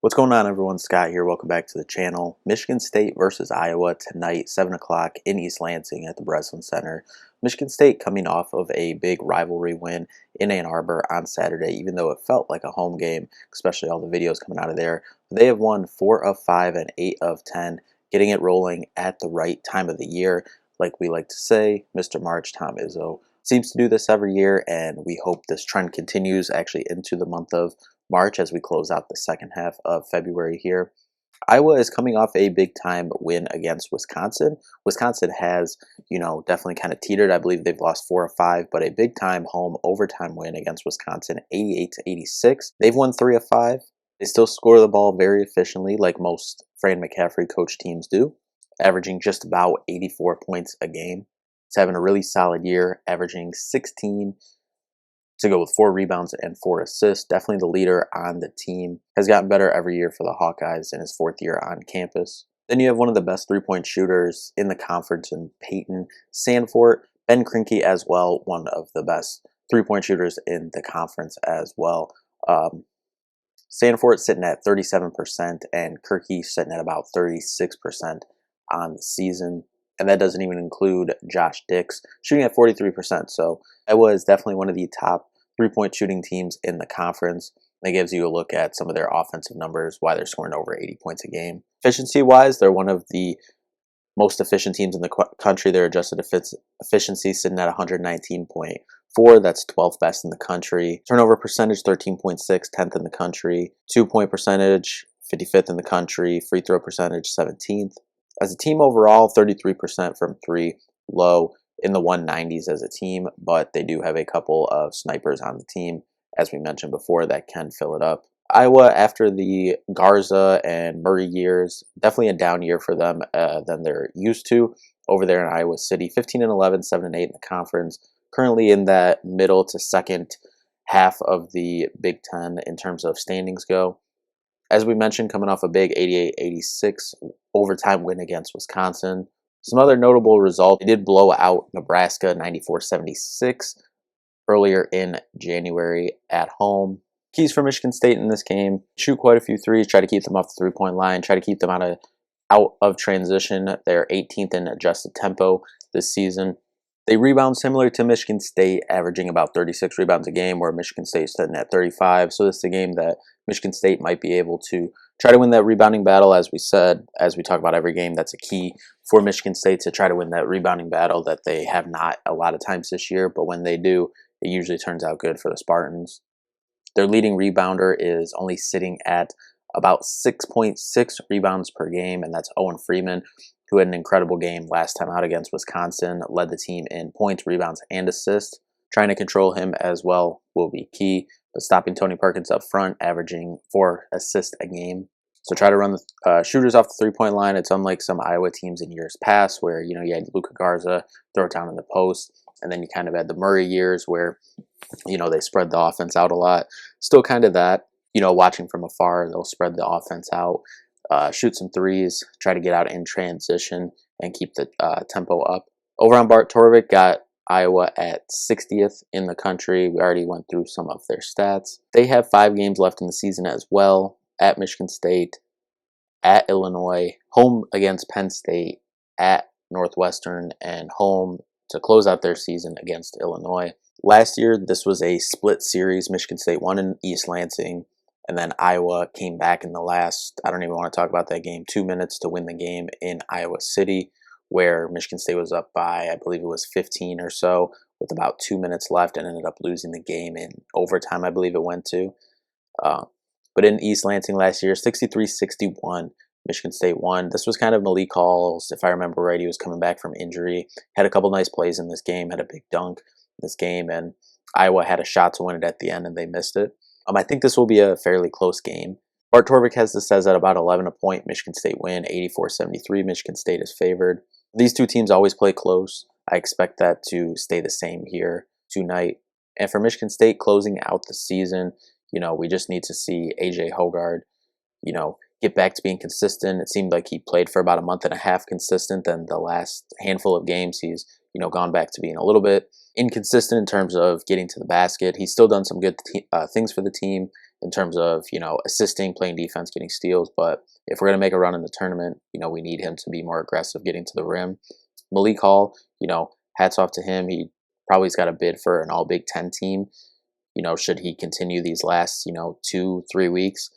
What's going on, everyone? Scott here. Welcome back to the channel. Michigan State versus Iowa tonight, 7 o'clock in East Lansing at the Breslin Center. Michigan State coming off of a big rivalry win in Ann Arbor on Saturday, even though it felt like a home game, especially all the videos coming out of there. They have won 4 of 5 and 8 of 10, getting it rolling at the right time of the year. Like we like to say, Mr. March, Tom Izzo, seems to do this every year, and we hope this trend continues actually into the month of March as we close out the second half of February here. Iowa is coming off a big time win against Wisconsin. Wisconsin has, definitely kind of teetered. I believe they've lost 4 of 5, but a big time home overtime win against Wisconsin, 88-86. They've won 3 of 5. They still score the ball very efficiently, like most Fran McCaffrey coach teams do, averaging just about 84 points a game. It's having a really solid year, averaging 16 to go with 4 rebounds and 4 assists. Definitely the leader on the team. Has gotten better every year for the Hawkeyes in his 4th year on campus. Then you have one of the best three-point shooters in the conference in Peyton Sandfort. Ben Kroenke as well, one of the best three-point shooters in the conference as well. Sandfort sitting at 37% and Kroenke sitting at about 36% on the season. And that doesn't even include Josh Dix, shooting at 43%. So Iowa is definitely one of the top three-point shooting teams in the conference. That gives you a look at some of their offensive numbers, why they're scoring over 80 points a game. Efficiency-wise, they're one of the most efficient teams in the country. Their adjusted efficiency sitting at 119.4. That's 12th best in the country. Turnover percentage, 13.6, 10th in the country. 2-point percentage, 55th in the country. Free throw percentage, 17th. As a team overall, 33% from 3, low in the 190s as a team, but they do have a couple of snipers on the team, as we mentioned before, that can fill it up. Iowa, after the Garza and Murray years, definitely a down year for them than they're used to over there in Iowa City. 15-11, 7-8 in the conference, currently in that middle to second half of the Big Ten in terms of standings go. As we mentioned, coming off a big 88-86 overtime win against Wisconsin. Some other notable results: they did blow out Nebraska 94-76 earlier in January at home. Keys for Michigan State in this game: shoot quite a few threes, try to keep them off the three-point line, try to keep them out of transition. They're 18th in adjusted tempo this season. They rebound similar to Michigan State, averaging about 36 rebounds a game, where Michigan State's sitting at 35. So this is a game that Michigan State might be able to try to win that rebounding battle. As we said, as we talk about every game, that's a key for Michigan State to try to win that rebounding battle that they have not a lot of times this year. But when they do, it usually turns out good for the Spartans. Their leading rebounder is only sitting at about 6.6 rebounds per game, and that's Owen Freeman, who had an incredible game last time out against Wisconsin, led the team in points, rebounds, and assists. Trying to control him as well will be key, but stopping Tony Perkins up front, averaging 4 assists a game. So try to run the shooters off the three-point line. It's unlike some Iowa teams in years past where, you had Luka Garza throw it down in the post, and then you kind of had the Murray years where, they spread the offense out a lot. Still kind of that, watching from afar, they'll spread the offense out. Shoot some threes, try to get out in transition, and keep the tempo up. Over on Bart Torvik, got Iowa at 60th in the country. We already went through some of their stats. They have 5 games left in the season as well, at Michigan State, at Illinois, home against Penn State, at Northwestern, and home to close out their season against Illinois. Last year, this was a split series. Michigan State won in East Lansing, and then Iowa came back in the last, I don't even want to talk about that game, 2 minutes to win the game in Iowa City, where Michigan State was up by, I believe it was 15 or so, with about 2 minutes left, and ended up losing the game in overtime, I believe it went to. But in East Lansing last year, 63-61, Michigan State won. This was kind of Malik Hall's, if I remember right, he was coming back from injury, had a couple nice plays in this game, had a big dunk in this game, and Iowa had a shot to win it at the end, and they missed it. I think this will be a fairly close game. Bart Torvik has this as at about 11 a point. Michigan State win, 84-73. Michigan State is favored. These two teams always play close. I expect that to stay the same here tonight. And for Michigan State closing out the season, we just need to see A.J. Hoggard, get back to being consistent. It seemed like he played for about a month and a half consistent. Then the last handful of games, he's, gone back to being a little bit inconsistent in terms of getting to the basket. He's still done some good things for the team in terms of, assisting, playing defense, getting steals. But if we're going to make a run in the tournament, we need him to be more aggressive getting to the rim. Malik Hall, hats off to him. He probably's got a bid for an all Big Ten team. Should he continue these last, 2-3 weeks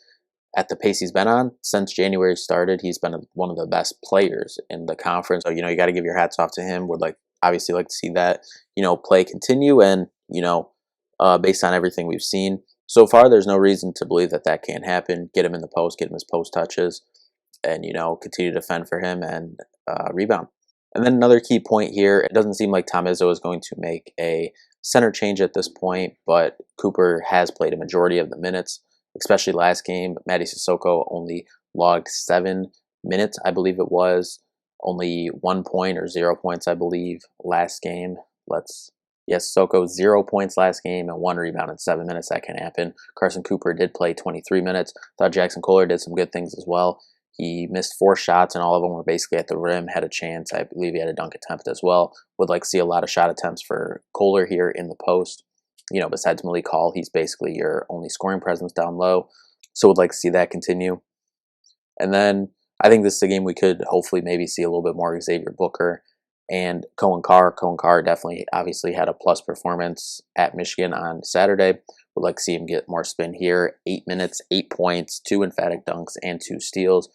at the pace he's been on since January started, he's been one of the best players in the conference. So, you got to give your hats off to him. Would obviously like to see that, play continue. And, based on everything we've seen so far, there's no reason to believe that that can't happen. Get him in the post, get him his post touches, and, continue to defend for him and rebound. And then another key point here, it doesn't seem like Tom Izzo is going to make a center change at this point, but Cooper has played a majority of the minutes, especially last game. Mady Sissoko only logged 7 minutes, I believe it was. Only 1 point or 0 points, I believe, last game. Sissoko 0 points last game and 1 rebound in 7 minutes. That can happen. Carson Cooper did play 23 minutes. Thought Jackson Kohler did some good things as well. He missed 4 shots, and all of them were basically at the rim, had a chance. I believe he had a dunk attempt as well. Would like to see a lot of shot attempts for Kohler here in the post. Besides Malik Hall, he's basically your only scoring presence down low. So would like to see that continue. And then I think this is a game we could hopefully maybe see a little bit more Xavier Booker and Cohen Carr. Cohen Carr definitely obviously had a plus performance at Michigan on Saturday. Would like to see him get more spin here. 8 minutes, 8 points, 2 emphatic dunks, and 2 steals.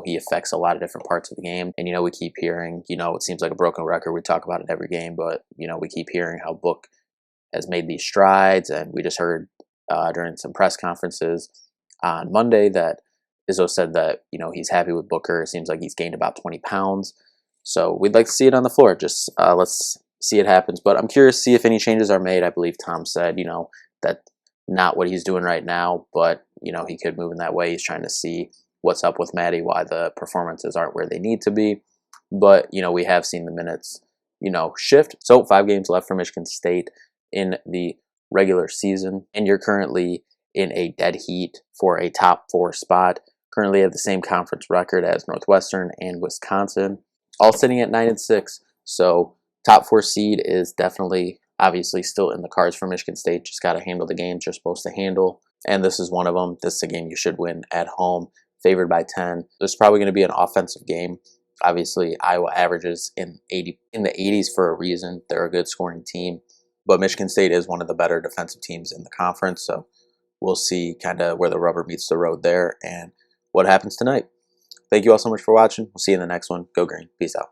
He affects a lot of different parts of the game. And, we keep hearing, it seems like a broken record. We talk about it every game, but, we keep hearing how Book has made these strides. And we just heard during some press conferences on Monday that Izzo said that, he's happy with Booker. It seems like he's gained about 20 pounds. So we'd like to see it on the floor. Just let's see it happens. But I'm curious to see if any changes are made. I believe Tom said, that not what he's doing right now, but, he could move in that way. He's trying to see what's up with Mady, why the performances aren't where they need to be. But, we have seen the minutes, shift. So 5 games left for Michigan State in the regular season. And you're currently in a dead heat for a top 4 spot. Currently have the same conference record as Northwestern and Wisconsin, all sitting at 9-6. So top 4 seed is definitely obviously still in the cards for Michigan State. Just got to handle the games you're supposed to handle. And this is one of them. This is a game you should win at home, favored by 10. There's probably going to be an offensive game. Obviously, Iowa averages in the 80s for a reason. They're a good scoring team. But Michigan State is one of the better defensive teams in the conference. So we'll see kind of where the rubber meets the road there and what happens tonight. Thank you all so much for watching. We'll see you in the next one. Go Green. Peace out.